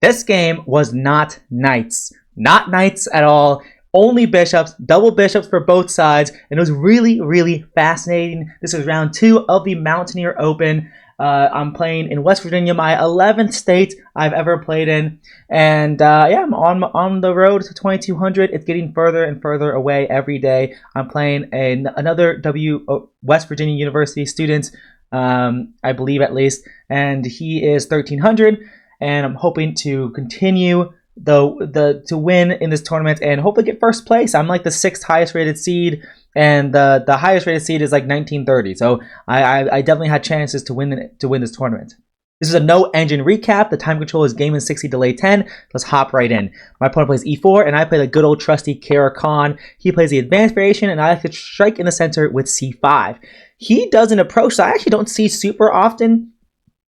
This game was not knights. Not knights at all. Only bishops, double bishops for both sides, and it was really, really fascinating. This is round 2 of the Mountaineer Open. I'm playing in West Virginia, my 11th state I've ever played in, and yeah, I'm on the road to 2200. It's getting further and further away every day. I'm playing another West Virginia University student, I believe at least, and he is 1300, and I'm hoping to continue to win in this tournament and hopefully get first place. I'm like the 6th highest rated seed, and the highest rated seed is like 1930. So I definitely had chances to win this tournament. This is a no engine recap. The time control is game in 60, delay 10. Let's hop right in. My opponent plays e4, and I play the good old trusty Kara Khan. He plays the advanced variation, and I like to strike in the center with c5. He does an approach that I actually don't see super often.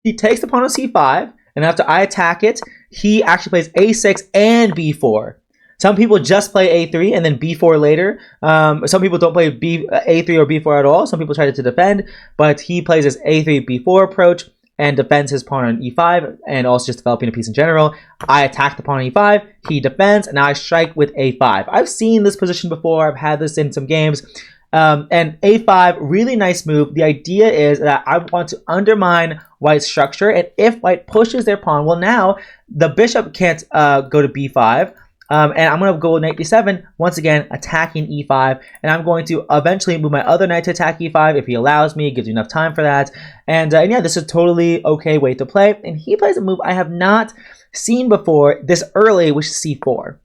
He takes the pawn on c5, and after I attack it, he actually plays a6 and b4. Some people just play a3 and then b4 later. Some people don't play a3 or b4 at all. Some people try to defend, but he plays his a3 b4 approach and defends his pawn on e5, and also just developing a piece in general. I attack the pawn on e5, he defends, and now I strike with a5. I've seen this position before. I've had this in some games. And a5, really nice move. The idea is that I want to undermine white's structure, and if white pushes their pawn, well, now the bishop can't go to b5, and I'm going to go knight d7, once again attacking e5, and I'm going to eventually move my other knight to attack e5 if he allows me, gives me enough time for that, and yeah, this is a totally okay way to play, and he plays a move I have not seen before this early, which is c4.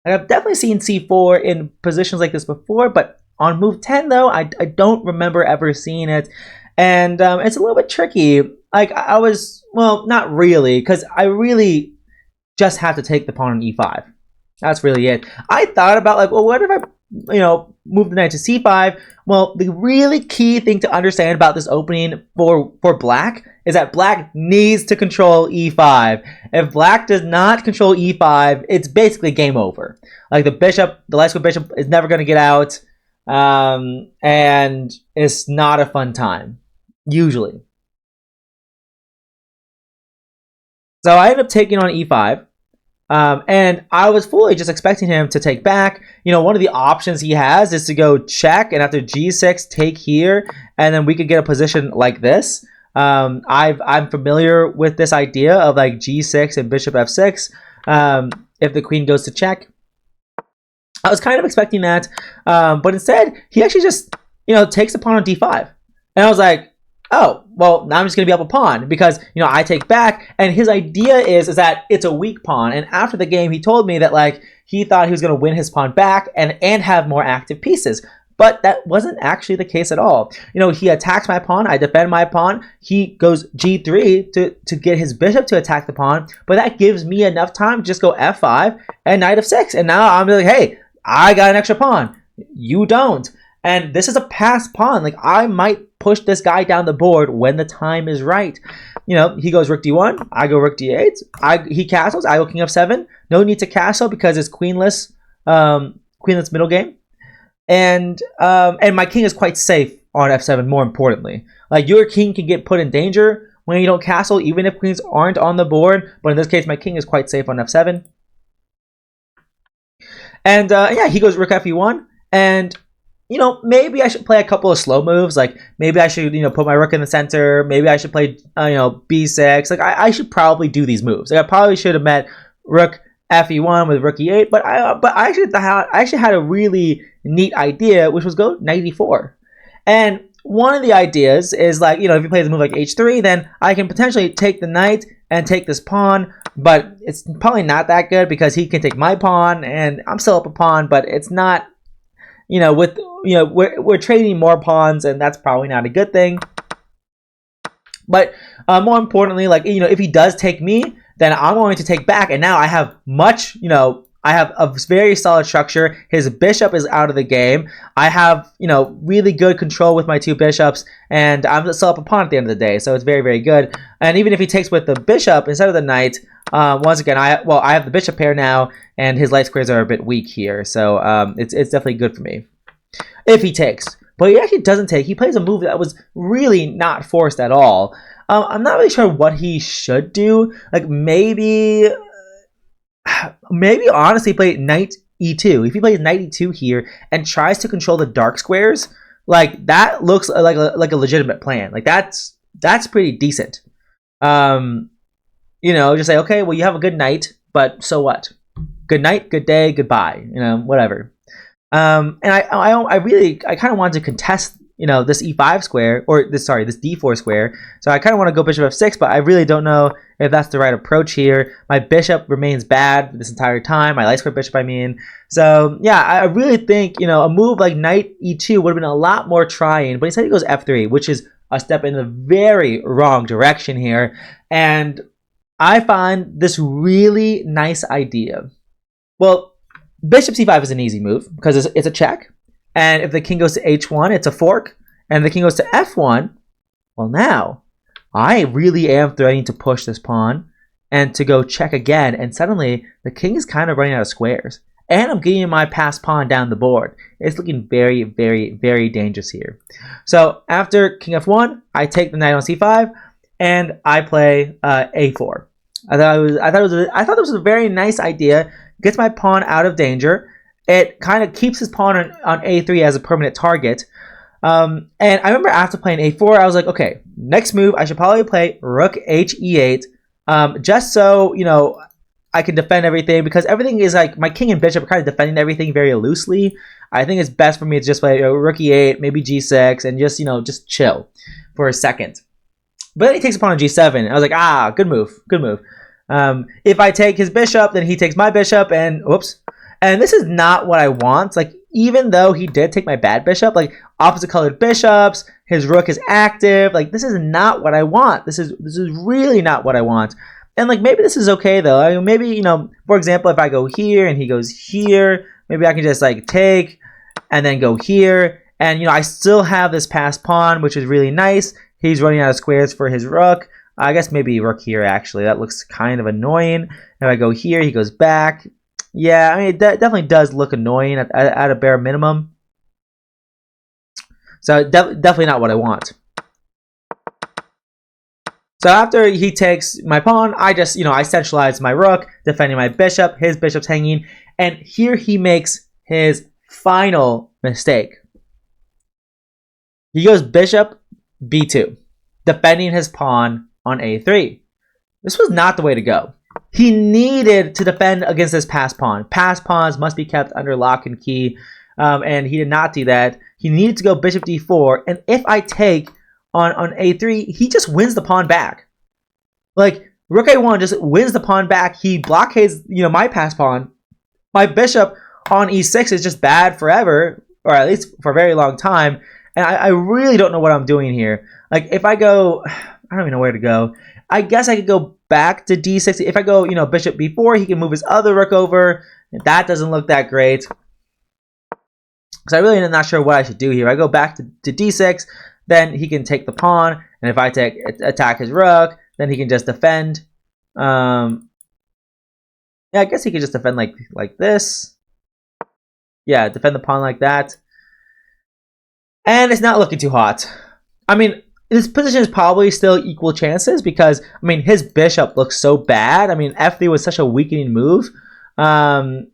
And I've definitely seen c4 in positions like this before, but on move 10, though, I don't remember ever seeing it, and it's a little bit tricky. Like, I was, well, not really, because I really just have to take the pawn on e5. That's really it. I thought about, like, well, what if I, move the knight to c5? Well, the really key thing to understand about this opening for black is that black needs to control e5. If black does not control e5, it's basically game over. Like, the light square bishop is never going to get out. And it's not a fun time, usually. So I ended up taking on e5, and I was fully just expecting him to take back. One of the options he has is to go check, and after g6, take here, and then we could get a position like this. I'm familiar with this idea of like g6 and bishop f6, if the queen goes to check. I was kind of expecting that, but instead, he actually just, takes the pawn on d5. And I was like, oh, well, now I'm just going to be up a pawn because, I take back. And his idea is that it's a weak pawn. And after the game, he told me that, like, he thought he was going to win his pawn back and have more active pieces. But that wasn't actually the case at all. He attacks my pawn, I defend my pawn, he goes g3 to get his bishop to attack the pawn, but that gives me enough time to just go f5 and knight f6. And now I'm like, hey, I got an extra pawn. You don't. And this is a passed pawn. Like, I might push this guy down the board when the time is right. He goes rook d1. I go rook d8. He castles. I go king f7. No need to castle because it's queenless middle game. And my king is quite safe on f7, more importantly. Like, your king can get put in danger when you don't castle, even if queens aren't on the board. But in this case, my king is quite safe on f7. And yeah, he goes rook fe1, and maybe I should play a couple of slow moves. Like, maybe I should put my rook in the center. Maybe I should play b6. Like, I should probably do these moves. Like, I probably should have met rook fe1 with rook e8. But I actually had a really neat idea, which was go knight e4. And one of the ideas is, like, if you play the move like h3, then I can potentially take the knight and take this pawn, but it's probably not that good because he can take my pawn and I'm still up a pawn, but it's not, we're trading more pawns, and that's probably not a good thing. But more importantly, like, if he does take me, then I'm going to take back, and now I have I have a very solid structure. His bishop is out of the game. I have, really good control with my two bishops, and I'm still up a pawn at the end of the day, so it's very, very good. And even if he takes with the bishop instead of the knight, once again, I have the bishop pair now, and his light squares are a bit weak here, so it's definitely good for me if he takes. But he actually doesn't take. He plays a move that was really not forced at all. I'm not really sure what he should do. Like, maybe maybe honestly play knight e2. If he plays knight e2 here and tries to control the dark squares, like that looks like a legitimate plan. Like that's pretty decent. Just say, okay, well, you have a good night, but so what? Good night, good day, goodbye. Whatever. And I really kind of wanted to contest this e5 square, or this d4 square. So I kind of want to go bishop f6, but I really don't know if that's the right approach here. My bishop remains bad this entire time. My light square bishop, I mean. So yeah, I really think a move like knight e2 would have been a lot more trying. But instead he goes f3, which is a step in the very wrong direction here. And I find this really nice idea. Well, bishop c5 is an easy move because it's a check. And if the king goes to h1, it's a fork. And the king goes to f1, well, now I really am threatening to push this pawn and to go check again. And suddenly the king is kind of running out of squares. And I'm getting my passed pawn down the board. It's looking very, very, very dangerous here. So after king f1, I take the knight on c5 and I play a4. I thought this was a very nice idea. Gets my pawn out of danger. It kind of keeps his pawn on a3 as a permanent target. And I remember after playing a4, I was like, okay, next move, I should probably play rook h e8, just so, I can defend everything, because everything is like, my king and bishop are kind of defending everything very loosely. I think it's best for me to just play rook e8, maybe g6, and just chill for a second. But then he takes a pawn on g7. I was like, good move, good move. If I take his bishop, then he takes my bishop, and whoops. And this is not what I want. Like, even though he did take my bad bishop, like opposite colored bishops, his rook is active. Like, this is not what I want. This is really not what I want. And like, maybe this is okay though. I mean, maybe, for example, if I go here and he goes here, maybe I can just like take and then go here. And I still have this passed pawn, which is really nice. He's running out of squares for his rook. I guess maybe rook here, actually. That looks kind of annoying. If I go here, he goes back. Yeah, I mean, it definitely does look annoying at a bare minimum. So definitely not what I want. So after he takes my pawn, I just, I centralize my rook, defending my bishop. His bishop's hanging. And here he makes his final mistake. He goes bishop b2, defending his pawn on a3. This was not the way to go. He needed to defend against this passed pawn. Passed pawns must be kept under lock and key, and he did not do that. He needed to go bishop d4, and if I take on a3, he just wins the pawn back. Like, rook a1 just wins the pawn back. He blockades, my passed pawn. My bishop on e6 is just bad forever, or at least for a very long time, and I really don't know what I'm doing here. Like, if I go, I don't even know where to go. I guess I could go back to d6. If I go, bishop b4, he can move his other rook over. That doesn't look that great. Because I really am not sure what I should do here. I go back to d6, then he can take the pawn. And if I attack his rook, then he can just defend. Yeah, I guess he could just defend like this. Yeah, defend the pawn like that. And it's not looking too hot. I mean, this position is probably still equal chances because, I mean, his bishop looks so bad. I mean, f3 was such a weakening move that,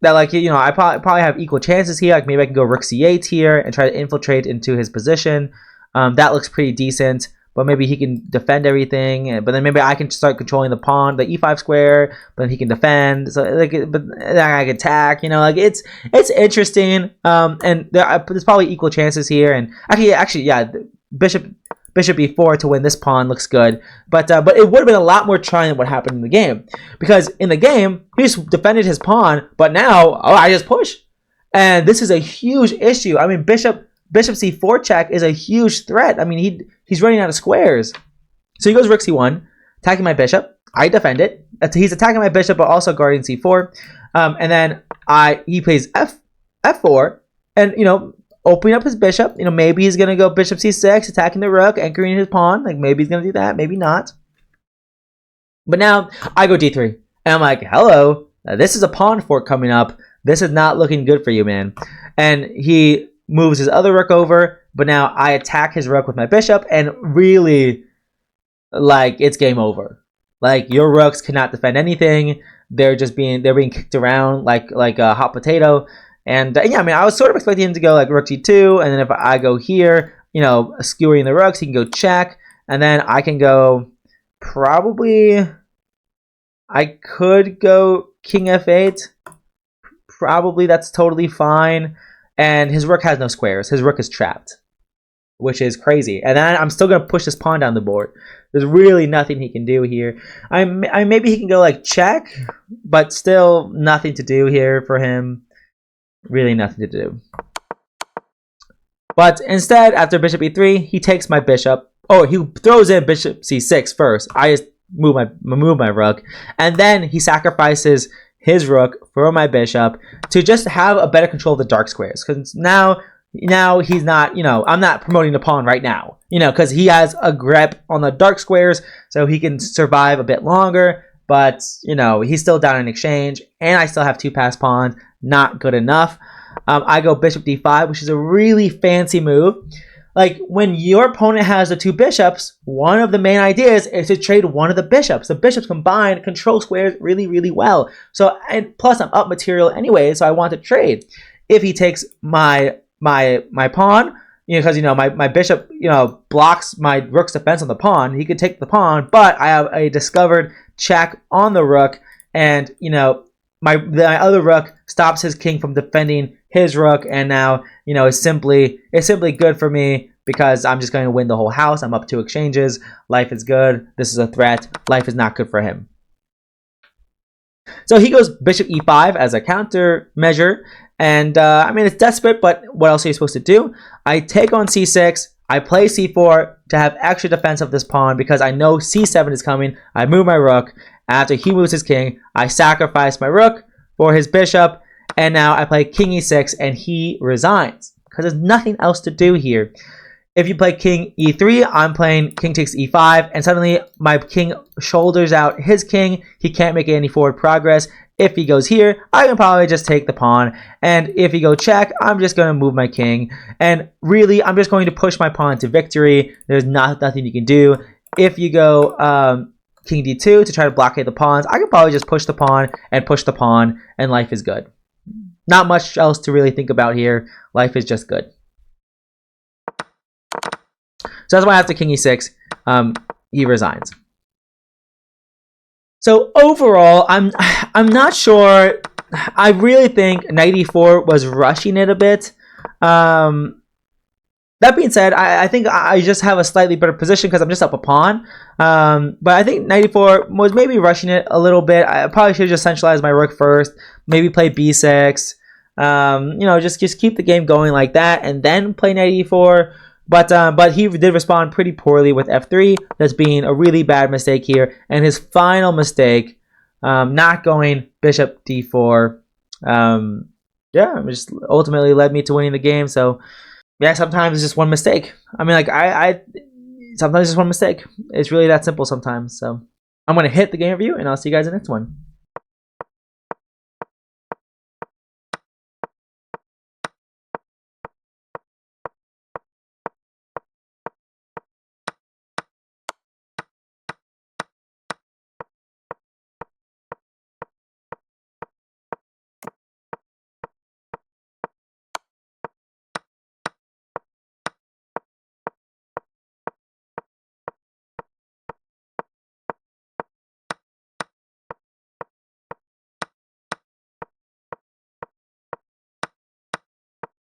like, I probably have equal chances here. Like, maybe I can go rook c8 here and try to infiltrate into his position. That looks pretty decent, but maybe he can defend everything. But then maybe I can start controlling the pawn, the e5 square, but then he can defend. So, like, but then I can attack. Like, it's interesting. And there's probably equal chances here. And actually, yeah, bishop b4 to win this pawn looks good, but it would have been a lot more trying than what happened in the game, because in the game he just defended his pawn, but now I just push, and this is a huge issue. I mean, bishop c4 check is a huge threat. I mean, he's running out of squares, so he goes rook c1, attacking my bishop. I defend it. He's attacking my bishop, but also guarding c4, and then he plays f4, and opening up his bishop. Maybe he's going to go bishop c6, attacking the rook, anchoring his pawn. Like, maybe he's going to do that, maybe not. But now I go d3. And I'm like, hello, this is a pawn fork coming up. This is not looking good for you, man. And he moves his other rook over, but now I attack his rook with my bishop, and really, like, it's game over. Like, your rooks cannot defend anything. they're being kicked around like a hot potato. And yeah, I mean, I was sort of expecting him to go like rook g2, and then if I go here, you know, skewering the rooks, he can go check, and then I can go probably. I could go king f8. Probably that's totally fine. And his rook has no squares. His rook is trapped, which is crazy. And then I'm still going to push this pawn down the board. There's really nothing he can do here. Maybe he can go like check, but still nothing to do here for him. Really nothing to do. But instead, after bishop e3, he takes my bishop. Oh, he throws in bishop c6 first. I just move my rook. And then he sacrifices his rook for my bishop to just have a better control of the dark squares. Because now he's not, you know, I'm not promoting the pawn right now, you know, because he has a grip on the dark squares, so he can survive a bit longer. But, you know, he's still down in exchange, and I still have 2 passed pawns. Not good enough. I go bishop d5, which is a really fancy move. Like, when your opponent has the 2 bishops, one of the main ideas is to trade one of the bishops. The bishops combined control squares really, really well. So, and plus I'm up material anyway, so I want to trade. If he takes my pawn, you know, because, you know, my bishop, you know, blocks my rook's defense on the pawn, he could take the pawn, but I have a discovered check on the rook, and, you know, my other rook stops his king from defending his rook, and now, you know, it's simply good for me because I'm just going to win the whole house. I'm up 2 exchanges. Life is good. This is a threat. Life is not good for him. So he goes bishop e5 as a counter measure, and I mean, it's desperate, but what else are you supposed to do? I take on c6. I play c4 to have extra defense of this pawn because I know c7 is coming. I move my rook. After he moves his king, I sacrifice my rook for his bishop, and now I play king e6, and he resigns because there's nothing else to do here. If you play king e3, I'm playing king takes e5, and suddenly my king shoulders out his king. He can't make any forward progress. If he goes here, I can probably just take the pawn, and if he go check, I'm just going to move my king, and really, I'm just going to push my pawn to victory. There's nothing you can do. If you go king d2 to try to blockade the pawns, I could probably just push the pawn, and life is good. Not much else to really think about here. Life is just good. So that's why after king e6, he resigns. So overall, I'm not sure. I really think knight e4 was rushing it a bit. That being said, I think I just have a slightly better position because I'm just up a pawn. But I think knight e4 was maybe rushing it a little bit. I probably should have just centralized my rook first. Maybe play b6. You know, just keep the game going like that, and then play knight e4. But he did respond pretty poorly with f3. That's being a really bad mistake here. And his final mistake, not going bishop d4, yeah, just ultimately led me to winning the game. So yeah, sometimes it's just one mistake. I mean, like sometimes it's just one mistake. It's really that simple sometimes. So I'm gonna hit the game review, and I'll see you guys in the next one.